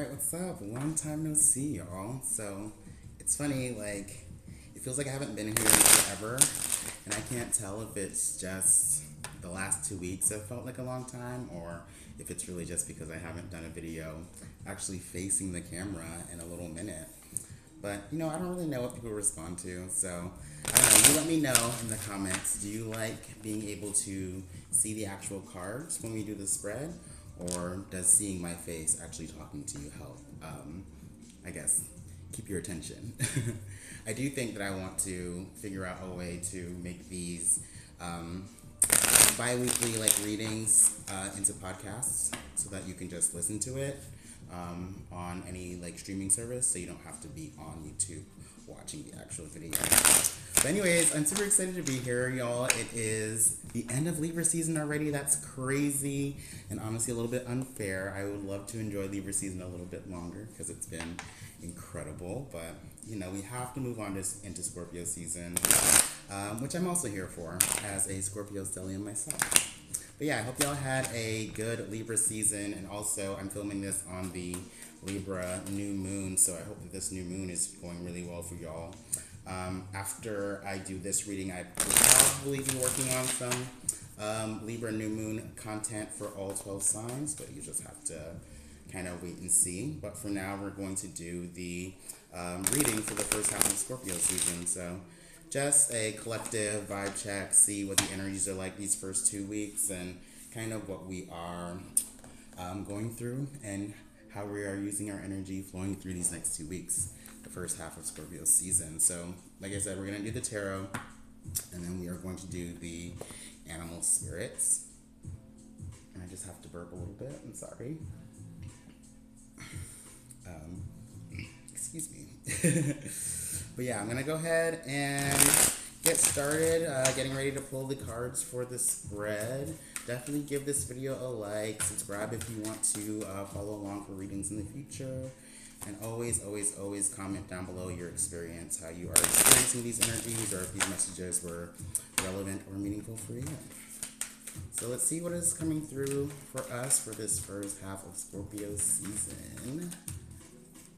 Alright, what's up? Long time no see, y'all. So, it's funny, like, it feels like I haven't been here in forever, and I can't tell if it's just the last 2 weeks have felt like a long time, or if it's really just because I haven't done a video actually facing the camera in a little minute. But, I don't really know what people respond to, so I don't know. You let me know in the comments. Do you like being able to see the actual cards when we do the spread? Or does seeing my face actually talking to you help? I guess keep your attention. I do think that I want to figure out a way to make these bi-weekly like readings into podcasts so that you can just listen to it on any like streaming service, so you don't have to be on YouTube watching the actual video. But anyways, I'm super excited to be here, y'all. It is the end of Libra season already. That's crazy and honestly a little bit unfair. I would love to enjoy Libra season a little bit longer because it's been incredible. But, we have to move on into Scorpio season, which I'm also here for as a Scorpio stellium myself. But yeah, I hope y'all had a good Libra season, and also I'm filming this on the Libra new moon, so I hope that this new moon is going really well for y'all. After I do this reading, I will probably be working on some Libra new moon content for all 12 signs, but you just have to kind of wait and see. But for now, we're going to do the reading for the first half of Scorpio season. So just a collective vibe check, see what the energies are like these first 2 weeks, and kind of what we are going through and how we are using our energy flowing through these next 2 weeks, the first half of Scorpio season. So, like I said, we're going to do the tarot, and then we are going to do the animal spirits. And I just have to burp a little bit. I'm sorry. Excuse me. But yeah, I'm going to go ahead and get started getting ready to pull the cards for the spread. Definitely give this video a like, subscribe if you want to follow along for readings in the future, and always, always, always comment down below your experience, how you are experiencing these energies, or if these messages were relevant or meaningful for you. So let's see what is coming through for us for this first half of Scorpio season.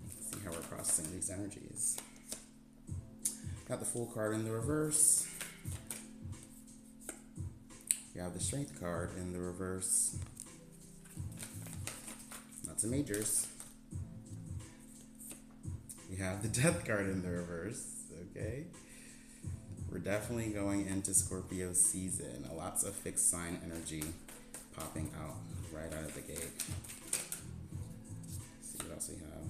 Let's see how we're processing these energies. Got the Fool card in the reverse. We have the Strength card in the reverse. Lots of majors. We have the Death card in the reverse. Okay. We're definitely going into Scorpio season. Lots of fixed sign energy popping out right out of the gate. Let's see what else we have.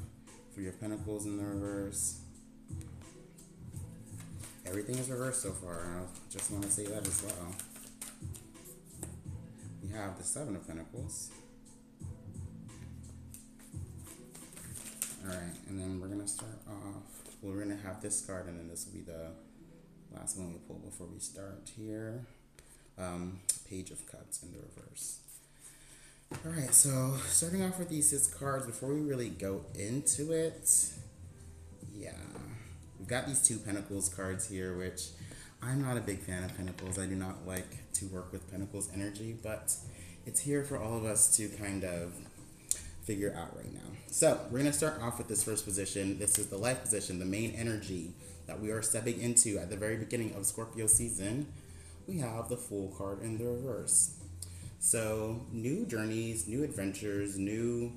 Three of Pentacles in the reverse. Everything is reversed so far, and I just want to say that as well. We have the Seven of Pentacles. Alright, and then we're going to start off. We're going to have this card, and then this will be the last one we pull before we start here. Page of Cups in the reverse. Alright, so starting off with these 6 cards, before we really go into it, yeah. We've got these 2 Pentacles cards here, which I'm not a big fan of Pentacles. I do not like to work with Pentacles energy, but it's here for all of us to kind of figure out right now. So we're going to start off with this first position. This is the life position, the main energy that we are stepping into at the very beginning of Scorpio season. We have the Fool card in the reverse. So new journeys, new adventures, new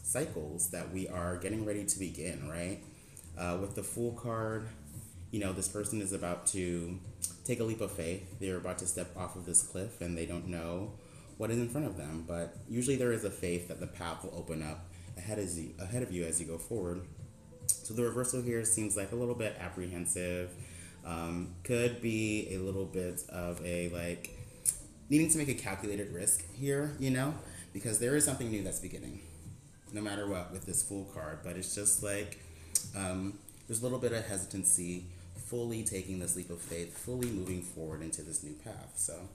cycles that we are getting ready to begin, right? With the Fool card, this person is about to take a leap of faith. They're about to step off of this cliff, and they don't know what is in front of them. But usually there is a faith that the path will open up ahead of you as you go forward. So the reversal here seems like a little bit apprehensive. Could be a little bit of a needing to make a calculated risk here, because there is something new that's beginning, no matter what, with this Fool card. But it's just like there's a little bit of hesitancy, fully taking this leap of faith, fully moving forward into this new path. So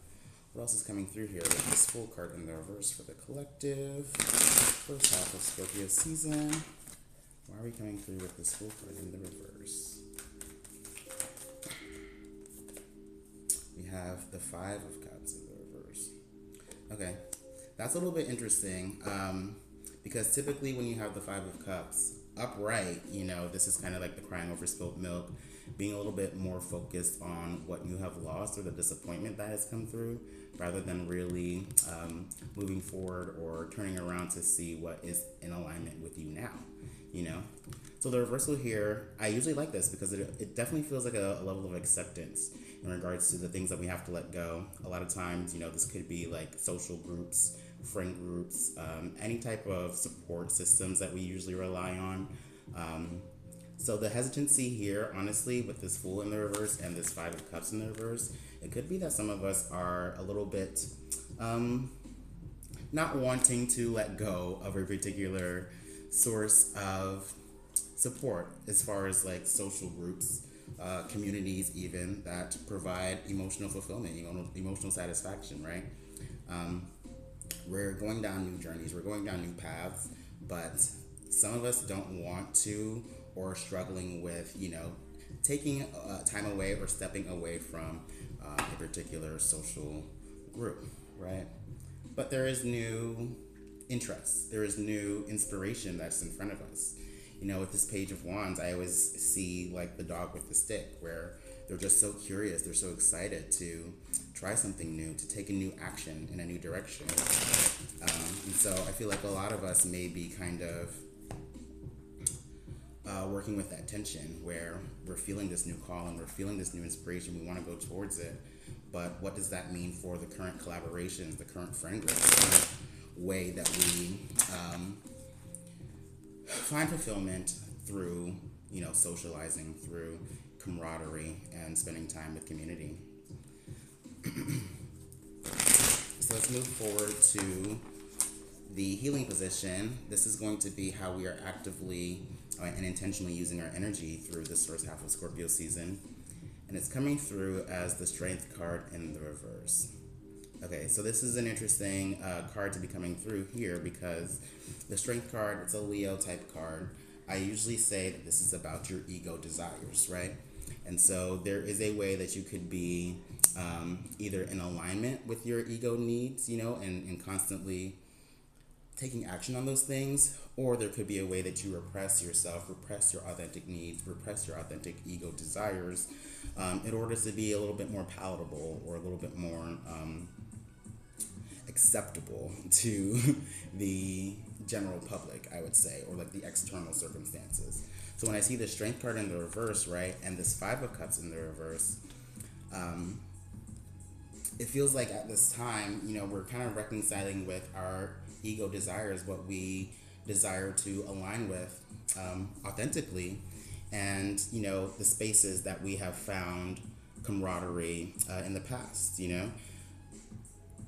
what else is coming through here with this Fool card in the reverse for the collective? First half of Scorpio season. Why are we coming through with this Fool card in the reverse? We have the Five of Cups in the reverse. Okay, that's a little bit interesting. Because typically when you have the Five of Cups upright, this is kind of like the crying over spilled milk, being a little bit more focused on what you have lost or the disappointment that has come through, rather than really moving forward or turning around to see what is in alignment with you now, you know? So the reversal here, I usually like this because it definitely feels like a level of acceptance in regards to the things that we have to let go. A lot of times, this could be like social groups, friend groups, any type of support systems that we usually rely on. So the hesitancy here, honestly, with this Fool in the reverse and this Five of Cups in the reverse, it could be that some of us are a little bit not wanting to let go of a particular source of support, as far as like social groups, communities even, that provide emotional fulfillment, emotional satisfaction, right? We're going down new journeys, we're going down new paths, but some of us don't want to, or struggling with, taking time away or stepping away from a particular social group, right? But there is new interest, there is new inspiration that's in front of us. With this Page of Wands, I always see like the dog with the stick, where they're just so curious, they're so excited to try something new, to take a new action in a new direction. And so I feel like a lot of us may be kind of working with that tension, where we're feeling this new call and we're feeling this new inspiration, we want to go towards it, but what does that mean for the current collaborations, the current friend group, the current way that we find fulfillment through, socializing, through camaraderie and spending time with community. So let's move forward to the healing position. This is going to be how we are actively and intentionally using our energy through this first half of Scorpio season. And it's coming through as the Strength card in the reverse. Okay, so this is an interesting card to be coming through here, because the Strength card, it's a Leo type card. I usually say that this is about your ego desires, right? And so there is a way that you could be either in alignment with your ego needs, and constantly taking action on those things, or there could be a way that you repress yourself, repress your authentic needs, repress your authentic ego desires in order to be a little bit more palatable or a little bit more acceptable to the general public, I would say, or like the external circumstances. So when I see the Strength card in the reverse, right, and this Five of Cups in the reverse, it feels like at this time, we're kind of reconciling with our ego desires, what we desire to align with authentically, and, the spaces that we have found camaraderie in the past,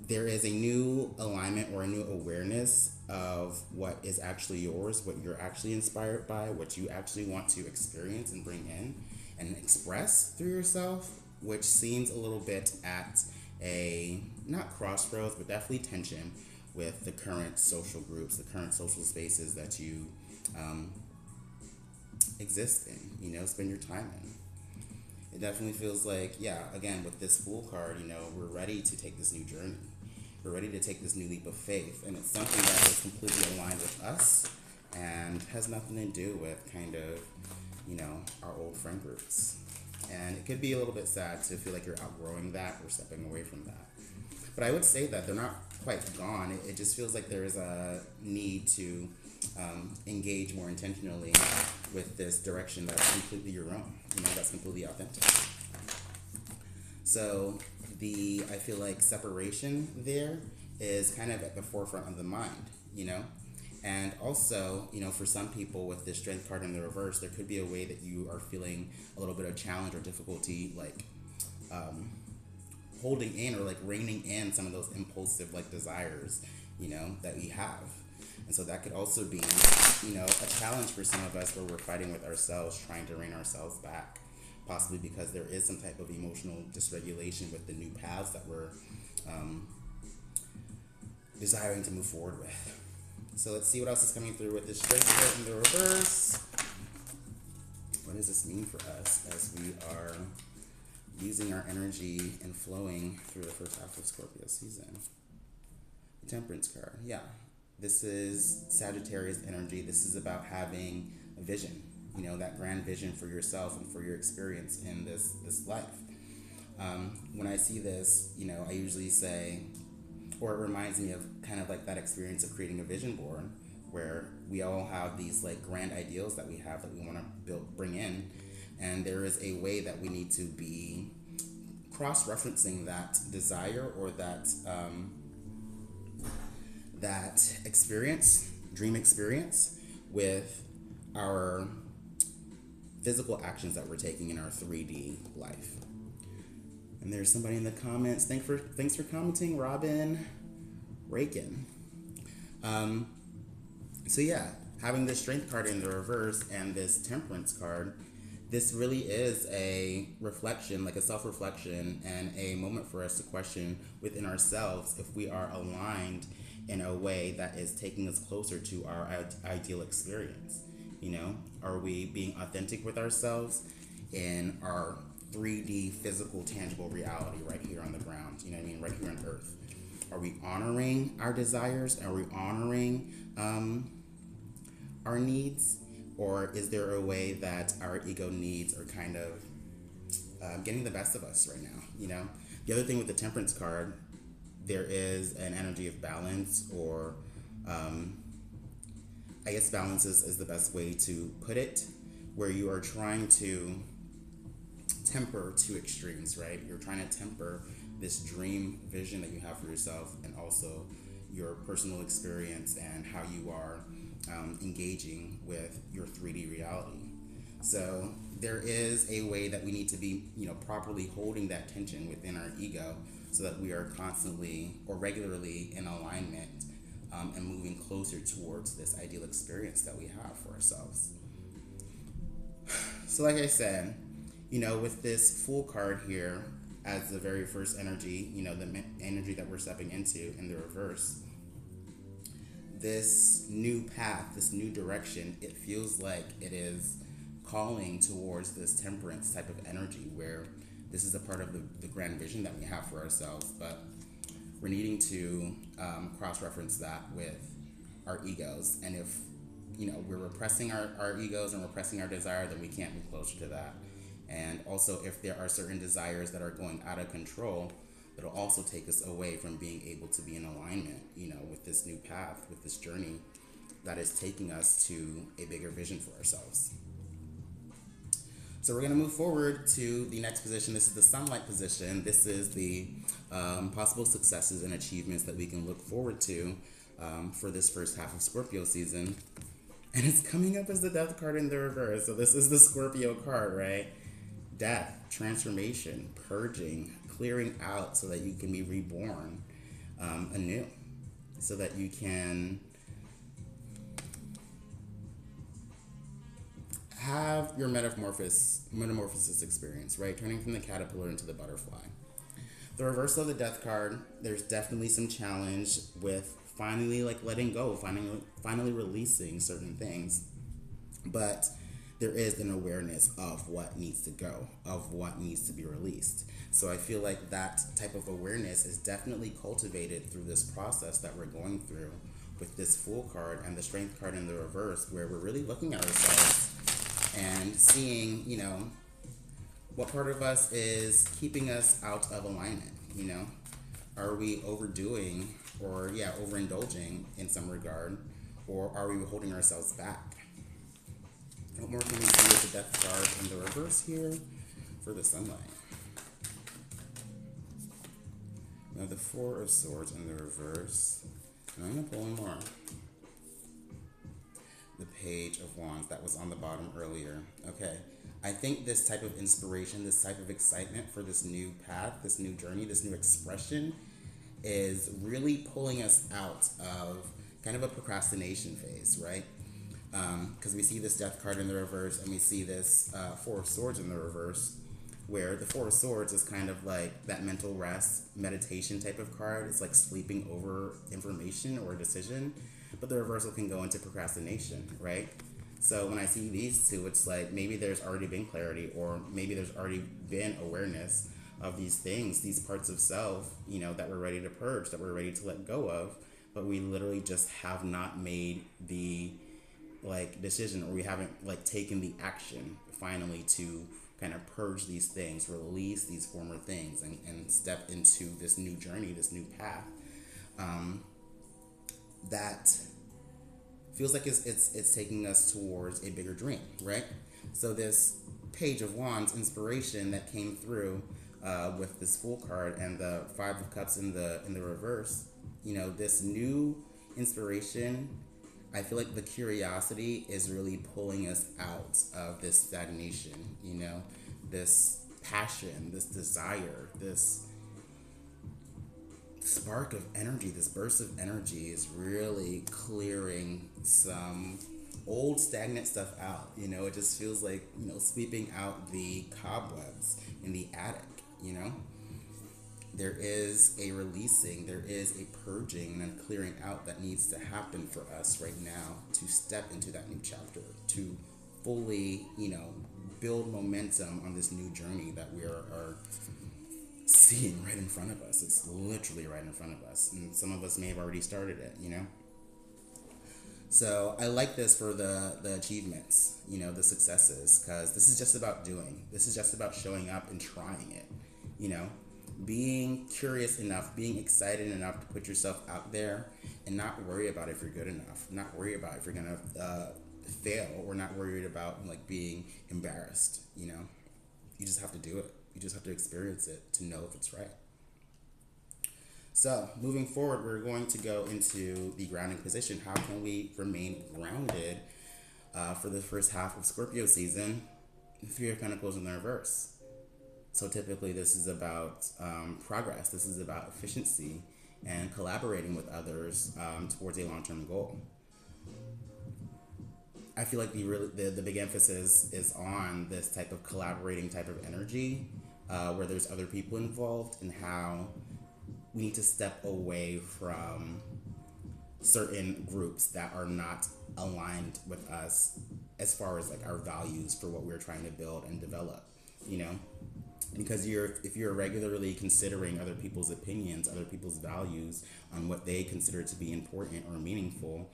There is a new alignment or a new awareness of what is actually yours, what you're actually inspired by, what you actually want to experience and bring in and express through yourself, which seems a little bit at a, not crossroads, but definitely tension with the current social groups, the current social spaces that you exist in, spend your time in. It definitely feels like, again, with this Fool card, we're ready to take this new journey. We're ready to take this new leap of faith, and it's something that is completely aligned with us and has nothing to do with kind of, our old friend groups. And it could be a little bit sad to feel like you're outgrowing that or stepping away from that. But I would say that they're not quite gone. It just feels like there is a need to engage more intentionally with this direction that's completely your own, that's completely authentic. So I feel like separation there is kind of at the forefront of the mind, And also, for some people with this Strength card in the reverse, there could be a way that you are feeling a little bit of challenge or difficulty, like holding in or like reining in some of those impulsive like desires, that we have. And so that could also be, a challenge for some of us, where we're fighting with ourselves, trying to rein ourselves back, possibly because there is some type of emotional dysregulation with the new paths that we're desiring to move forward with. So let's see what else is coming through with this Strength card in the reverse. What does this mean for us as we are using our energy and flowing through the first half of Scorpio season? The Temperance card, This is Sagittarius energy. This is about having a vision, that grand vision for yourself and for your experience in this life. When I see this, I usually say, or it reminds me of kind of like that experience of creating a vision board where we all have these like grand ideals that we have that we want to bring in. And there is a way that we need to be cross-referencing that desire or that experience, dream experience, with our physical actions that we're taking in our 3D life. And there's somebody in the comments. Thanks for commenting, Robin Rakin. So yeah, having this Strength card in the reverse and this Temperance card, this really is a reflection, like a self-reflection, and a moment for us to question within ourselves if we are aligned in a way that is taking us closer to our ideal experience. Are we being authentic with ourselves in our 3D physical tangible reality right here on the ground, right here on earth? Are we honoring our desires? Are we honoring our needs? Or is there a way that our ego needs are kind of getting the best of us right now? The other thing with the Temperance card, there is an energy of balance, or I guess balance is the best way to put it, where you are trying to temper two extremes, right? You're trying to temper this dream vision that you have for yourself and also your personal experience and how you are engaging with your 3D reality. So there is a way that we need to be, properly holding that tension within our ego so that we are constantly or regularly in alignment and moving closer towards this ideal experience that we have for ourselves. So like I said, with this Fool card here as the very first energy, the energy that we're stepping into in the reverse, this new path, this new direction, it feels like it is calling towards this Temperance type of energy where this is a part of the grand vision that we have for ourselves, but we're needing to cross-reference that with our egos. And if, we're repressing our egos and repressing our desire, then we can't move closer to that. And also, if there are certain desires that are going out of control, it'll also take us away from being able to be in alignment, with this new path, with this journey that is taking us to a bigger vision for ourselves. So we're going to move forward to the next position. This is the Sunlight position. This is the possible successes and achievements that we can look forward to for this first half of Scorpio season. And it's coming up as the Death card in the reverse. So this is the Scorpio card, right? Death, transformation, purging, clearing out so that you can be reborn anew, so that you can have your metamorphosis experience, right? Turning from the caterpillar into the butterfly. The reversal of the Death card, there's definitely some challenge with finally letting go, finally releasing certain things. But there is an awareness of what needs to go, of what needs to be released. So I feel like that type of awareness is definitely cultivated through this process that we're going through with this Fool card and the Strength card in the reverse, where we're really looking at ourselves and seeing, what part of us is keeping us out of alignment, Are we overdoing or, overindulging in some regard, or are we holding ourselves back? What more can we see with the Death card in the reverse here for the Sunlight? We have the Four of Swords in the reverse. And I'm going to pull one more. The Page of Wands that was on the bottom earlier. Okay, I think this type of inspiration, this type of excitement for this new path, this new journey, this new expression is really pulling us out of kind of a procrastination phase, right? Because we see this Death card in the reverse and we see this Four of Swords in the reverse, where the Four of Swords is kind of like that mental rest, meditation type of card. It's like sleeping over information or a decision, but the reversal can go into procrastination, right? So when I see these two, it's like maybe there's already been clarity, or maybe there's already been awareness of these things, these parts of self, that we're ready to purge, that we're ready to let go of, but we literally just have not made the like decision, or we haven't like taken the action finally to kind of purge these things, release these former things, and step into this new journey, this new path, that feels like it's taking us towards a bigger dream, right? So this Page of Wands inspiration that came through with this Fool card and the Five of Cups in the reverse, this new inspiration. I feel like the curiosity is really pulling us out of this stagnation, this passion, this desire, this spark of energy, this burst of energy is really clearing some old stagnant stuff out. It just feels like, sweeping out the cobwebs in the attic, There is a releasing, there is a purging and a clearing out that needs to happen for us right now to step into that new chapter, to fully, build momentum on this new journey that we are seeing right in front of us. It's literally right in front of us. And some of us may have already started it, So I like this for the achievements, the successes, because this is just about doing. This is just about showing up and trying it, being curious enough, being excited enough to put yourself out there and not worry about if you're good enough, not worry about if you're going to fail, or not worried about like being embarrassed, You just have to do it. You just have to experience it to know if it's right. So, moving forward, we're going to go into the grounding position. How can we remain grounded for the first half of Scorpio season? Three of Pentacles in the reverse. So typically this is about progress. This is about efficiency and collaborating with others towards a long-term goal. I feel like the big emphasis is on this type of collaborating type of energy where there's other people involved, and how we need to step away from certain groups that are not aligned with us as far as like our values for what we're trying to build and develop, because if you're regularly considering other people's opinions, other people's values on what they consider to be important or meaningful,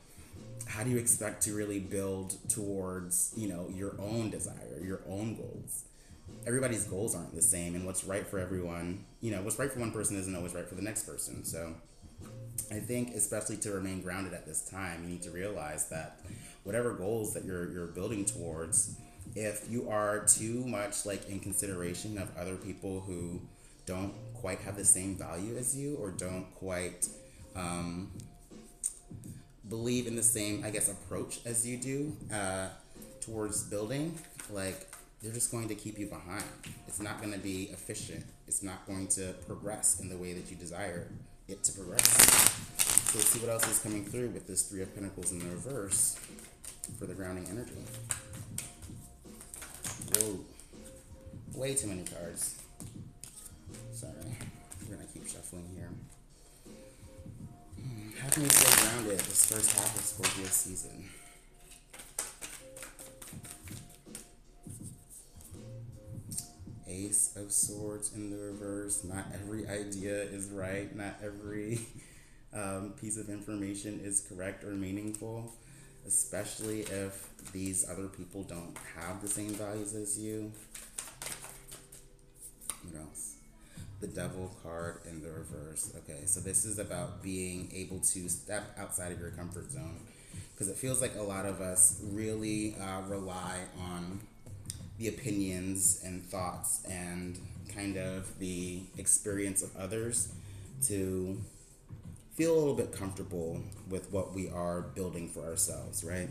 how do you expect to really build towards, your own desire, your own goals? Everybody's goals aren't the same, and what's right for everyone, what's right for one person isn't always right for the next person. So I think, especially to remain grounded at this time, you need to realize that whatever goals that you're building towards, if you are too much like in consideration of other people who don't quite have the same value as you, or don't quite believe in the same, I guess, approach as you do towards building, like, they're just going to keep you behind. It's not going to be efficient. It's not going to progress in the way that you desire it to progress. So let's see what else is coming through with this Three of Pentacles in the reverse for the grounding energy. Whoa. Way too many cards. Sorry. We're going to keep shuffling here. How can we stay grounded this first half of Scorpio season? Ace of Swords in the reverse. Not every idea is right. Not every piece of information is correct or meaningful, especially if these other people don't have the same values as you. What else? The Devil card in the reverse. Okay, so this is about being able to step outside of your comfort zone, because it feels like a lot of us really rely on the opinions and thoughts and kind of the experience of others to feel a little bit comfortable with what we are building for ourselves, right?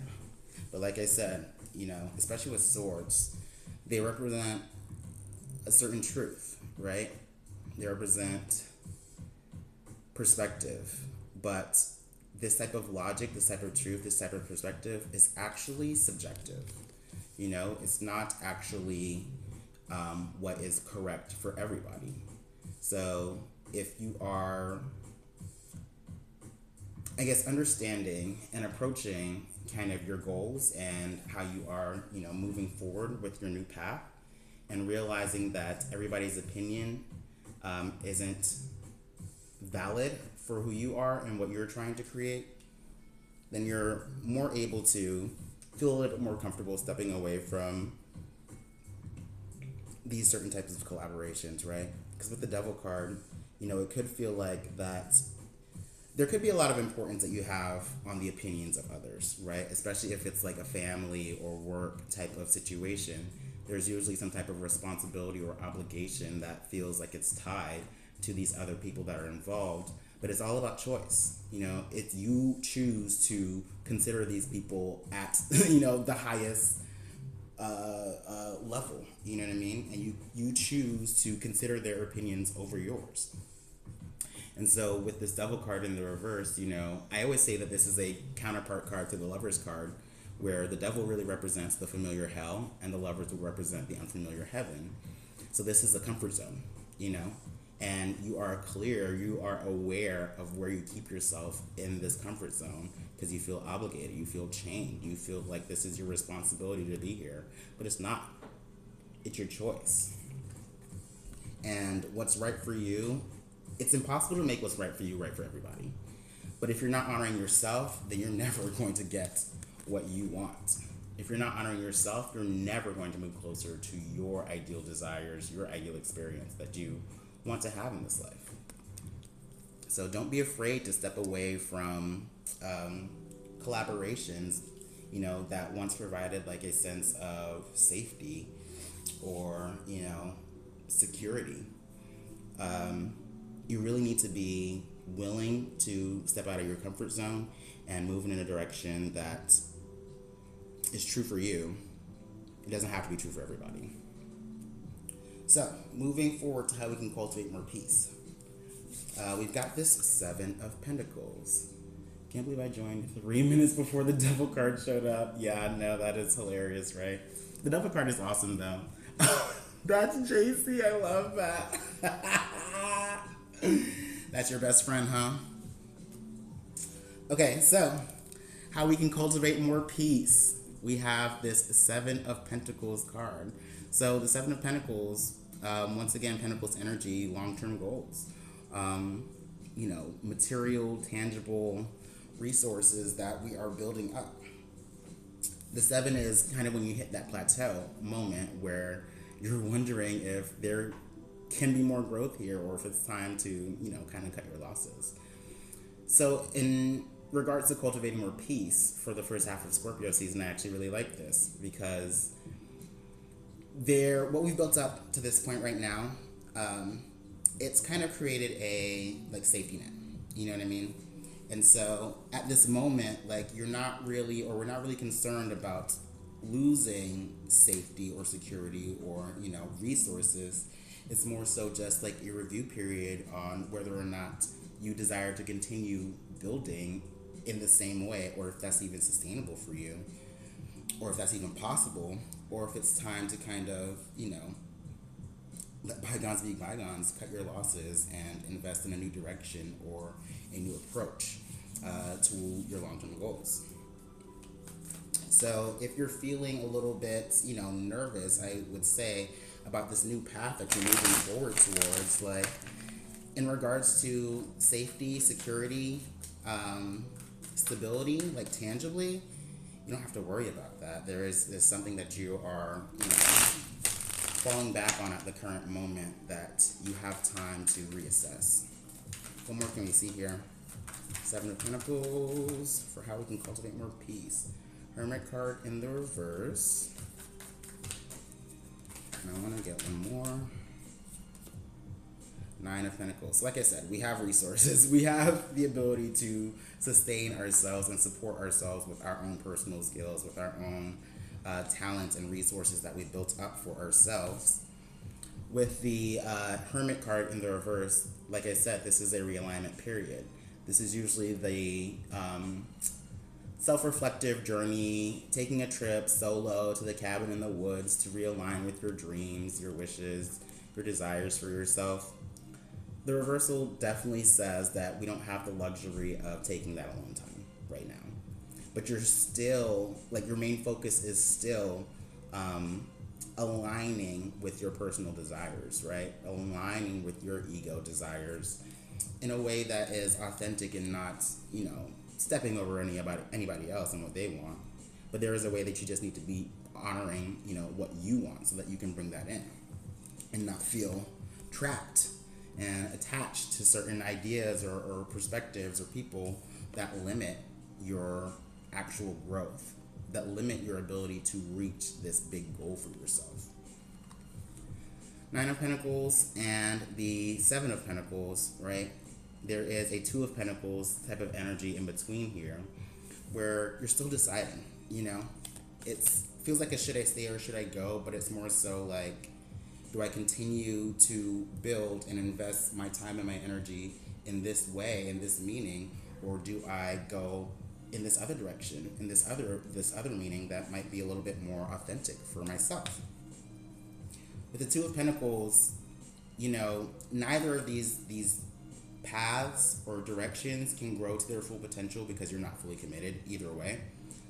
But like I said, especially with swords, they represent a certain truth, right? They represent perspective, but this type of logic, this type of truth, this type of perspective is actually subjective. It's not actually what is correct for everybody. So if you are, I guess, understanding and approaching kind of your goals and how you are, moving forward with your new path, and realizing that everybody's opinion isn't valid for who you are and what you're trying to create, then you're more able to feel a little more comfortable stepping away from these certain types of collaborations, right? Because with the devil card, it could feel like that there could be a lot of importance that you have on the opinions of others, right? Especially if it's like a family or work type of situation. There's usually some type of responsibility or obligation that feels like it's tied to these other people that are involved. But it's all about choice. If you choose to consider these people at, the highest level, you know what I mean? And you choose to consider their opinions over yours. And so with this devil card in the reverse, I always say that this is a counterpart card to the lover's card, where the devil really represents the familiar hell and the lovers will represent the unfamiliar heaven. So this is a comfort zone, and you are clear, you are aware of where you keep yourself in this comfort zone because you feel obligated, you feel chained, you feel like this is your responsibility to be here, but it's not. It's your choice. And what's right for you, it's impossible to make what's right for you right for everybody. But if you're not honoring yourself, then you're never going to get what you want. If you're not honoring yourself, you're never going to move closer to your ideal desires, your ideal experience that you want to have in this life. So don't be afraid to step away from collaborations, that once provided like a sense of safety or, security. You really need to be willing to step out of your comfort zone and move in a direction that is true for you. It doesn't have to be true for everybody. So, moving forward to how we can cultivate more peace. We've got this Seven of Pentacles. Can't believe I joined 3 minutes before the devil card showed up. Yeah, no, that is hilarious, right? The devil card is awesome, though. That's JC. I love that. That's your best friend, huh? Okay, so how we can cultivate more peace. We have this Seven of Pentacles card. So the Seven of Pentacles, once again, Pentacles energy, long-term goals. Material, tangible resources that we are building up. The Seven is kind of when you hit that plateau moment where you're wondering if there can be more growth here or if it's time to, kind of cut your losses. So in regards to cultivating more peace for the first half of Scorpio season, I actually really like this because what we've built up to this point right now, it's kind of created a safety net. You know what I mean? And so at this moment, we're not really concerned about losing safety or security or, resources. It's more so just a review period on whether or not you desire to continue building in the same way, or if that's even sustainable for you, or if that's even possible, or if it's time to kind of, let bygones be bygones, cut your losses, and invest in a new direction or a new approach to your long-term goals. So if you're feeling a little bit, nervous, I would say, about this new path that you're moving forward towards, in regards to safety, security, stability, tangibly, you don't have to worry about that. There's something that you are, falling back on at the current moment that you have time to reassess. What more can we see here? Seven of Pentacles for how we can cultivate more peace. Hermit card in the reverse. And I want to get one more. Nine of Pentacles. Like I said, we have resources. We have the ability to sustain ourselves and support ourselves with our own personal skills, with our own talents and resources that we built up for ourselves. With the Hermit card in the reverse, like I said, this is a realignment period. This is usually the self-reflective journey, taking a trip solo to the cabin in the woods to realign with your dreams, your wishes, your desires for yourself. The reversal definitely says that we don't have the luxury of taking that alone time right now. But you're still, your main focus is still aligning with your personal desires, right? Aligning with your ego desires in a way that is authentic and not, stepping over anybody else and what they want. But there is a way that you just need to be honoring, what you want so that you can bring that in and not feel trapped and attached to certain ideas or perspectives or people that limit your actual growth, that limit your ability to reach this big goal for yourself. Nine of Pentacles and the Seven of Pentacles, right? There is a Two of Pentacles type of energy in between here where you're still deciding, It feels like a should I stay or should I go, but it's more so like, do I continue to build and invest my time and my energy in this way, in this meaning, or do I go in this other direction, in this other meaning that might be a little bit more authentic for myself? With the Two of Pentacles, neither of these paths or directions can grow to their full potential because you're not fully committed either way.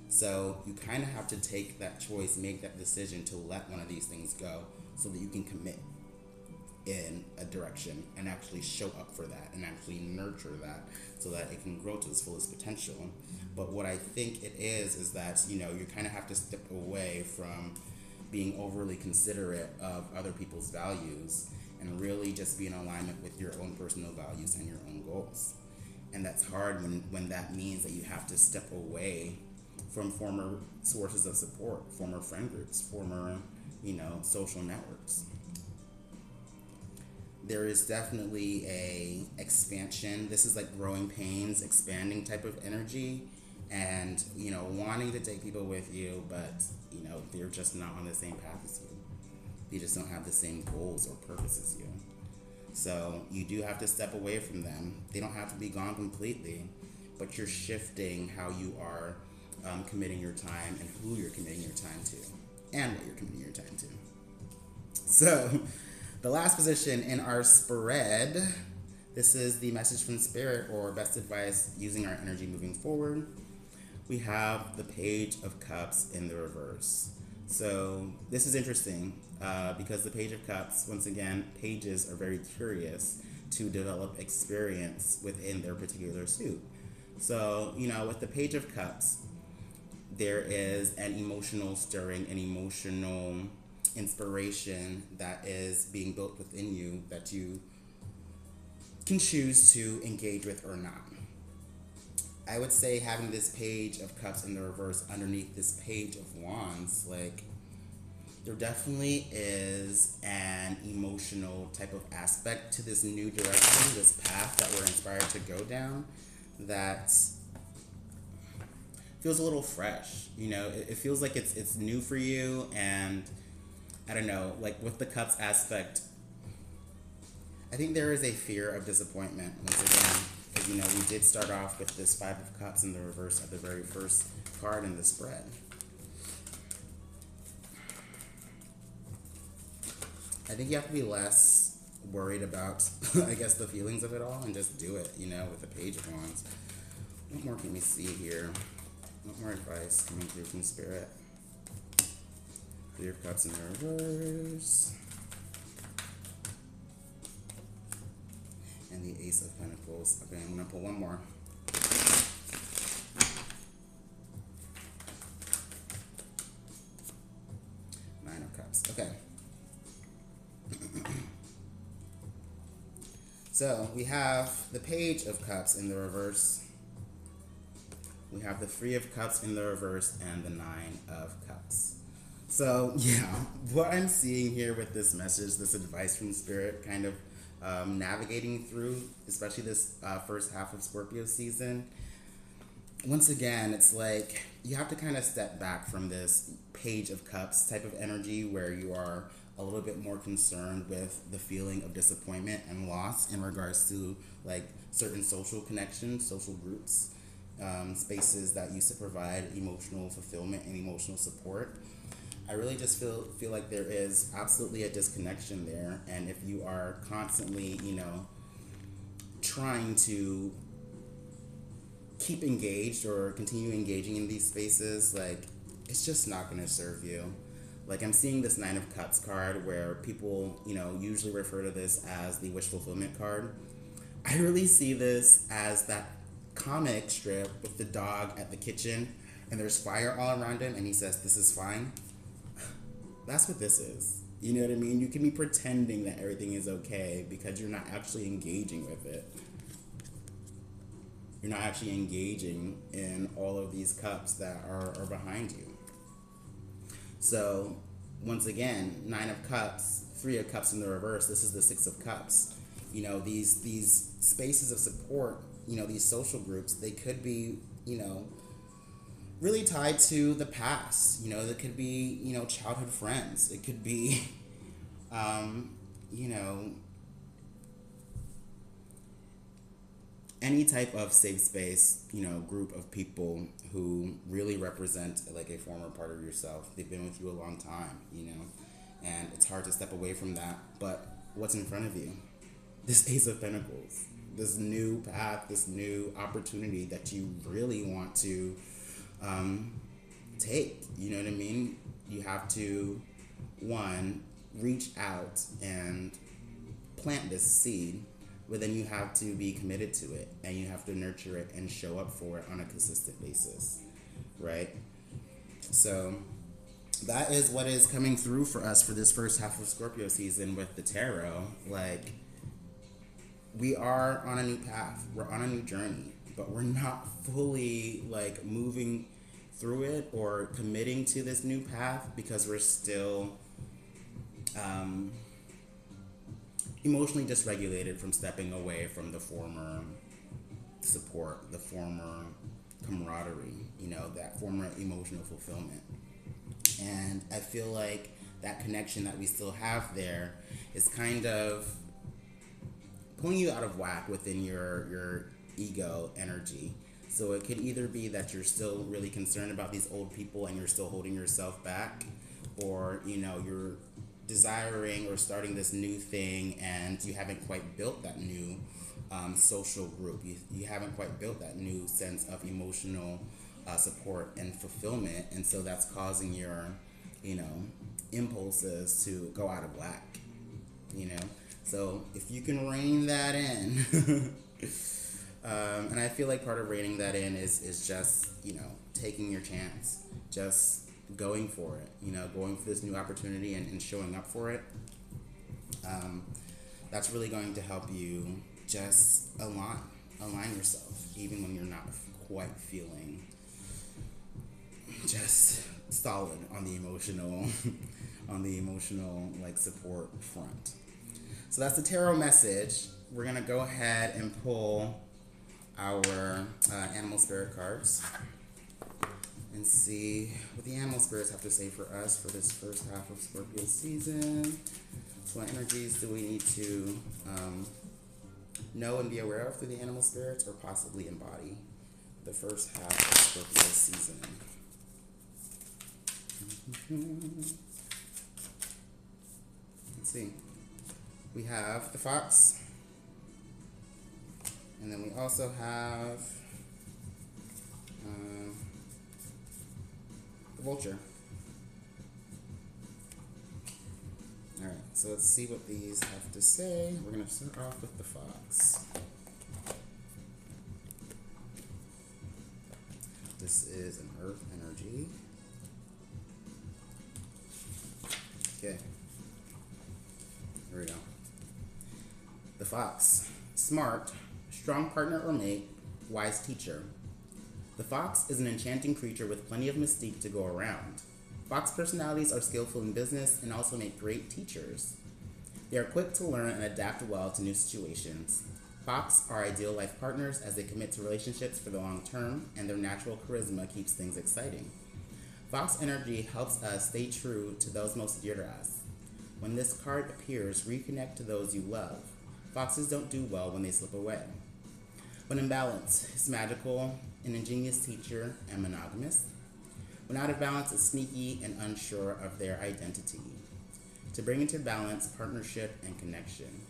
So you kind of have to take that choice, make that decision to let one of these things go so that you can commit in a direction and actually show up for that and actually nurture that so that it can grow to its fullest potential. But what I think it is that, you kind of have to step away from being overly considerate of other people's values and really just be in alignment with your own personal values and your own goals. And that's hard when that means that you have to step away from former sources of support, former friend groups, former, social networks. There is definitely a expansion. This is like growing pains, expanding type of energy, and, wanting to take people with you, but, they're just not on the same path as you. They just don't have the same goals or purpose as you. So you do have to step away from them. They don't have to be gone completely, but you're shifting how you are committing your time and who you're committing your time to and what you're committing your time to. So the last position in our spread, this is the message from Spirit or best advice using our energy moving forward. We have the Page of Cups in the reverse. So this is interesting because the Page of Cups, once again, pages are very curious to develop experience within their particular suit. So, with the Page of Cups, there is an emotional stirring, an emotional inspiration that is being built within you that you can choose to engage with or not. I would say having this Page of Cups in the reverse underneath this Page of Wands, like, there definitely is an emotional type of aspect to this new direction, this path that we're inspired to go down, that feels a little fresh. It feels like it's new for you, and I don't know, like with the Cups aspect, I think there is a fear of disappointment once again, because we did start off with this Five of Cups in the reverse at the very first card in the spread. I think you have to be less worried about, I guess, the feelings of it all and just do it, with the Page of Wands. What more can we see here? What more advice coming through from Spirit? Three of Cups in the reverse. And the Ace of Pentacles. Okay, I'm going to pull one more. Nine of Cups. Okay. So we have the Page of Cups in the reverse. We have the Three of Cups in the reverse and the Nine of Cups. So yeah, what I'm seeing here with this message, this advice from Spirit, kind of navigating through, especially this first half of Scorpio season, once again, it's like you have to kind of step back from this Page of Cups type of energy where you are a little bit more concerned with the feeling of disappointment and loss in regards to like certain social connections, social groups, spaces that used to provide emotional fulfillment and emotional support. I really just feel like there is absolutely a disconnection there, and if you are constantly, trying to keep engaged or continue engaging in these spaces, like, it's just not going to serve you. Like, I'm seeing this Nine of Cups card where people, usually refer to this as the wish fulfillment card. I really see this as that comic strip with the dog at the kitchen and there's fire all around him and he says, "This is fine." That's what this is. You know what I mean? You can be pretending that everything is okay because you're not actually engaging with it. You're not actually engaging in all of these cups that are behind you. So, once again, Nine of Cups, Three of Cups in the reverse, this is the Six of Cups. You know, these spaces of support, you know, these social groups, they could be, you know, really tied to the past. You know, it could be, you know, childhood friends. It could be, you know, any type of safe space, you know, group of people who really represent like a former part of yourself. They've been with you a long time, you know, and it's hard to step away from that. But what's in front of you? This Ace of Pentacles, this new path, this new opportunity that you really want to take. You know what I mean? You have to, one, reach out and plant this seed, but then you have to be committed to it and you have to nurture it and show up for it on a consistent basis, right? So that is what is coming through for us for this first half of Scorpio season with the tarot. Like, we are on a new path, we're on a new journey, but we're not fully like moving through it or committing to this new path because we're still emotionally dysregulated from stepping away from the former support, the former camaraderie, you know, that former emotional fulfillment. And I feel like that connection that we still have there is kind of pulling you out of whack within your ego energy. So it could either be that you're still really concerned about these old people and you're still holding yourself back, or, you know, you're desiring or starting this new thing and you haven't quite built that new social group. You haven't quite built that new sense of emotional support and fulfillment, and so that's causing your, you know, impulses to go out of whack, you know. So if you can rein that in, and I feel like part of reining that in is just, you know, taking your chance, just going for it, you know, going for this new opportunity and showing up for it. That's really going to help you just align yourself, even when you're not quite feeling just solid on the emotional like support front. So that's the tarot message. We're gonna go ahead and pull our animal spirit cards and see what the animal spirits have to say for us for this first half of Scorpio season. So what energies do we need to know and be aware of through the animal spirits, or possibly embody the first half of Scorpio season? Let's see. We have the fox, and then we also have the vulture. Alright, so let's see what these have to say. We're going to start off with the fox. This is an earth energy. Okay. Here we go. The fox. Smart, strong partner or mate, wise teacher. The fox is an enchanting creature with plenty of mystique to go around. Fox personalities are skillful in business and also make great teachers. They are quick to learn and adapt well to new situations. Fox are ideal life partners as they commit to relationships for the long term, and their natural charisma keeps things exciting. Fox energy helps us stay true to those most dear to us. When this card appears, reconnect to those you love. Foxes don't do well when they slip away. When in balance, is magical, an ingenious teacher, and monogamous. When out of balance, is sneaky and unsure of their identity. To bring into balance, partnership, and connection.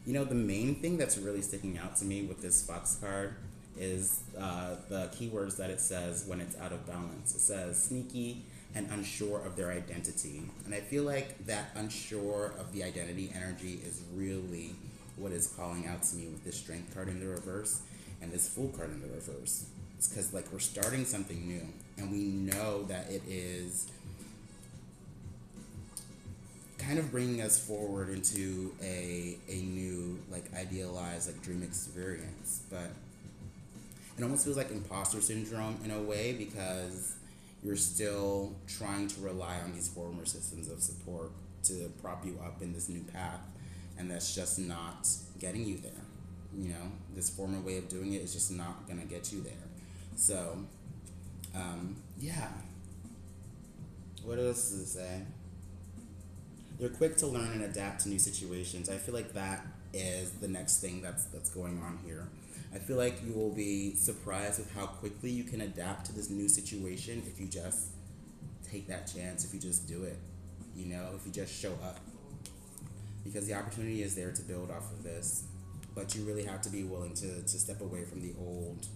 You know, the main thing that's really sticking out to me with this fox card is the keywords that it says when it's out of balance. It says sneaky and unsure of their identity. And I feel like that unsure of the identity energy is really what is calling out to me with this Strength card in the reverse and this Fool card in the reverse. It's because like we're starting something new, and we know that it is kind of bringing us forward into a new like idealized like dream experience. But it almost feels like imposter syndrome in a way, because you're still trying to rely on these former systems of support to prop you up in this new path, and that's just not getting you there. You know, this former way of doing it is just not gonna get you there. So yeah, what else does it say? They're quick to learn and adapt to new situations. I feel like that is the next thing that's going on here. I feel like you will be surprised with how quickly you can adapt to this new situation if you just take that chance, if you just do it, you know, if you just show up. Because the opportunity is there to build off of this, but you really have to be willing to step away from the old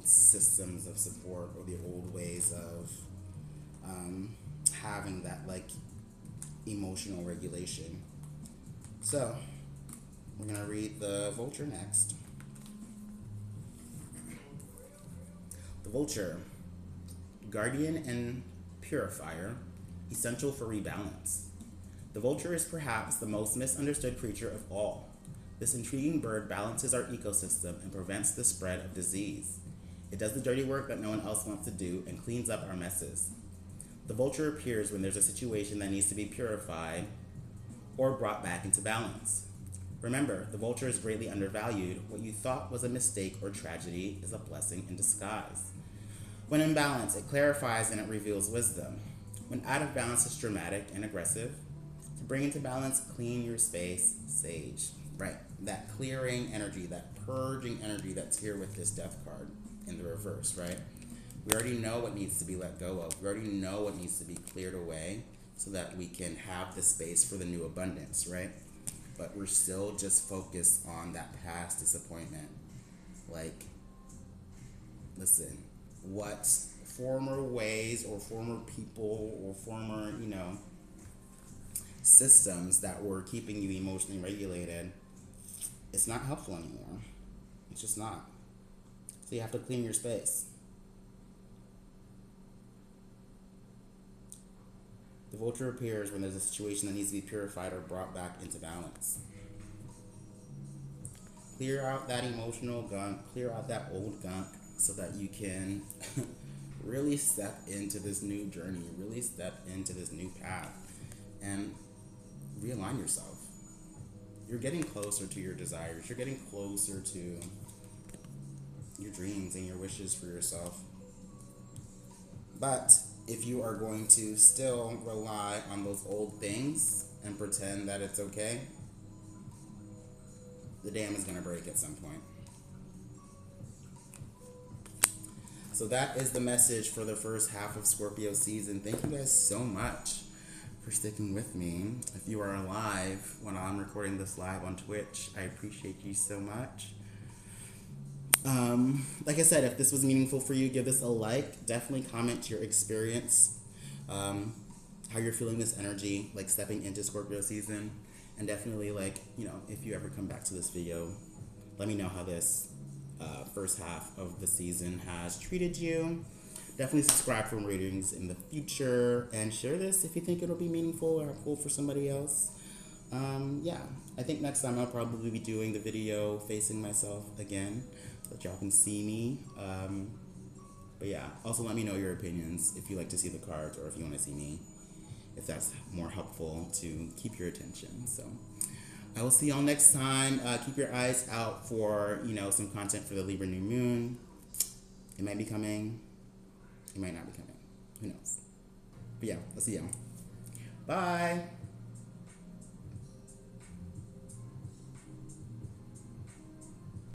systems of support, or the old ways of having that like emotional regulation. So we're gonna read the Vulture next. The Vulture, guardian and purifier, essential for rebalance. The vulture is perhaps the most misunderstood creature of all. This intriguing bird balances our ecosystem and prevents the spread of disease. It does the dirty work that no one else wants to do and cleans up our messes. The vulture appears when there's a situation that needs to be purified or brought back into balance. Remember, the vulture is greatly undervalued. What you thought was a mistake or tragedy is a blessing in disguise. When in balance, it clarifies and it reveals wisdom. When out of balance, it's dramatic and aggressive. To bring into balance, clean your space, sage. Right, that clearing energy, that purging energy that's here with this Death card in the reverse, right? We already know what needs to be let go of. We already know what needs to be cleared away so that we can have the space for the new abundance, right? But we're still just focused on that past disappointment. Like, listen, what former ways or former people or former, you know, systems that were keeping you emotionally regulated, it's not helpful anymore. It's just not. So you have to clean your space. The vulture appears when there's a situation that needs to be purified or brought back into balance. Clear out that emotional gunk, clear out that old gunk so that you can really step into this new journey, really step into this new path, and realign yourself. You're getting closer to your desires. You're getting closer to your dreams and your wishes for yourself. But if you are going to still rely on those old things and pretend that it's okay, the dam is going to break at some point. So that is the message for the first half of Scorpio season. Thank you guys so much for sticking with me. If you are alive when I'm recording this live on Twitch, I appreciate you so much. Like I said, if this was meaningful for you, give this a like. Definitely comment your experience, how you're feeling this energy, like stepping into Scorpio season. And definitely, like, you know, if you ever come back to this video, let me know how this first half of the season has treated you. Definitely subscribe for ratings in the future, and share this if you think it'll be meaningful or helpful for somebody else. Yeah, I think next time I'll probably be doing the video facing myself again, so that y'all can see me. But yeah, also let me know your opinions if you like to see the cards, or if you want to see me, if that's more helpful to keep your attention. So I will see y'all next time. Keep your eyes out for, you know, some content for the Libra new moon. It might be coming. It might not be coming. Who knows? But yeah, I'll see y'all. Bye.